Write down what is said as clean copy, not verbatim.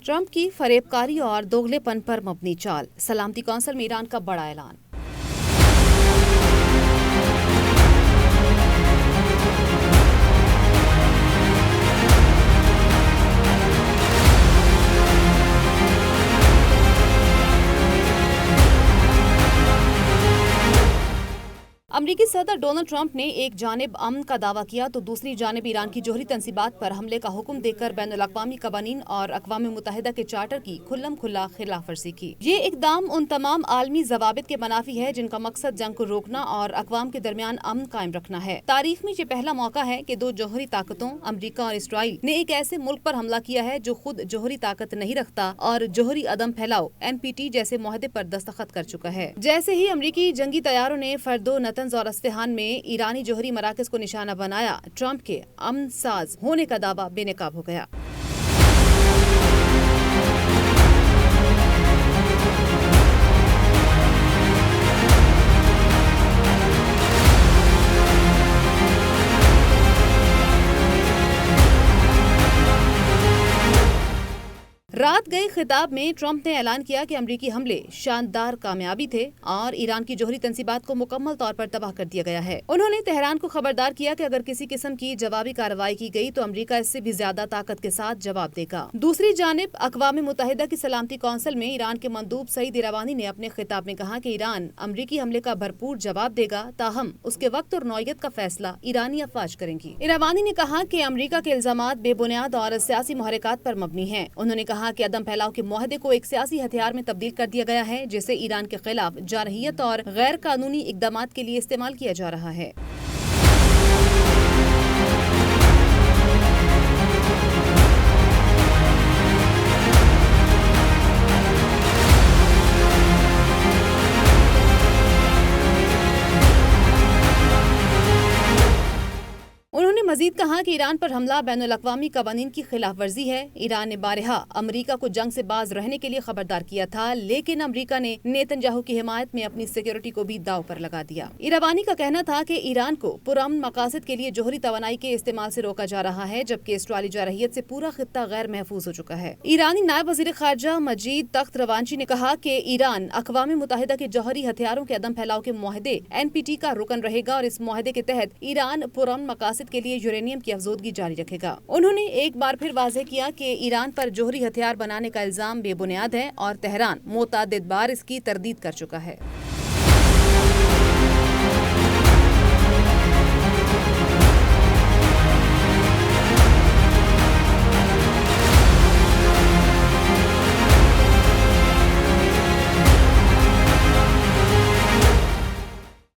Trump की फरेबकारी और दोगलेपन पर मबनी चाल, सलामती कौंसिल में ईरान का बड़ा ऐलान। अमरीकी सदर डोनाल्ड ट्रंप ने एक जानिब अमन का दावा किया तो दूसरी जानिब ईरान की जोहरी तंसीबात पर हमले का हुक्म देकर बैनुल-अक़वामी कवानीन और अक़वाम मुत्तहिदा के चार्टर की खुल्लम खुल्ला खिलाफ वर्जी की। ये इक़दाम उन तमाम आलमी ज़वाबित के मनाफी है जिनका मकसद जंग को रोकना और अक़वाम के दरमियान अमन कायम रखना है। तारीख में ये पहला मौका है कि दो जोहरी ताकतों अमरीका और इसराइल ने एक ऐसे मुल्क पर हमला किया है जो खुद जोहरी ताकत नहीं रखता और जोहरी अदम फैलाओ NPT जैसे मुआहदे पर दस्तखत कर चुका है। जैसे ही अमरीकी जंगी तैयारों ने फर्दो नतंज और अस्फ़हान में ईरानी जोहरी मराकज़ को निशाना बनाया, ट्रंप के अमन साज होने का दावा बेनकाब हो गया। रात गए खिताब में ट्रंप ने ऐलान किया कि अमरीकी हमले शानदार कामयाबी थे और ईरान की जोहरी तंसीबात को मुकम्मल तौर पर तबाह कर दिया गया है। उन्होंने तेहरान को खबरदार किया कि अगर किसी किस्म की जवाबी कार्रवाई की गई तो अमरीका इससे भी ज्यादा ताकत के साथ जवाब देगा। दूसरी जानिब अक़वाम मुत्तहिदा की सलामती कौंसिल में ईरान के मंदूब सईद इरावानी ने अपने खिताब में कहा कि ईरान अमरीकी हमले का भरपूर जवाब देगा, ताहम उसके वक्त और नौयत का फैसला ईरानी अफवाज करेंगी। इरावानी ने कहा कि अमरीका के इल्जामात बेबुनियाद और सियासी मुहरकात पर मबनी है। उन्होंने कहा कि अदम फैलाव के मुआहदे को एक सियासी हथियार में तब्दील कर दिया गया है जिसे ईरान के खिलाफ जारहियत और गैर कानूनी इक़दामात के लिए इस्तेमाल किया जा रहा है। उन्होंने मजीद कहा कि ईरान पर हमला बैनुल-अक़वामी कवानीन की खिलाफ वर्जी है। ईरान ने बारहा अमरीका को जंग से बाज रहने के लिए खबरदार किया था, लेकिन अमरीका ने नेतन्याहू की हिमायत में अपनी सिक्योरिटी को भी दाव पर लगा दिया। इरावानी का कहना था कि ईरान को पुरअमन मकासद के लिए जोहरी तवानाई के इस्तेमाल से रोका जा रहा है, जबकि इसराइली जारहियत से पूरा खित्ता गैर महफूज हो चुका है। ईरानी नायब वज़ीर ख़ारजा मजीद तख्त रवांची ने कहा कि ईरान अक़वाम मुत्तहिदा के जौहरी हथियारों के अदम फैलाव के मुआहदे NPT का रुकन रहेगा और इस मुआहदे के तहत ईरान पुरअमन मकासद के लिए यूरेनियम की अफजोदगी जारी रखेगा। उन्होंने एक बार फिर वाज़ेह किया कि ईरान पर जोहरी हथियार बनाने का इल्जाम बेबुनियाद है और तेहरान मुतअद्दिद बार इसकी तरदीद कर चुका है।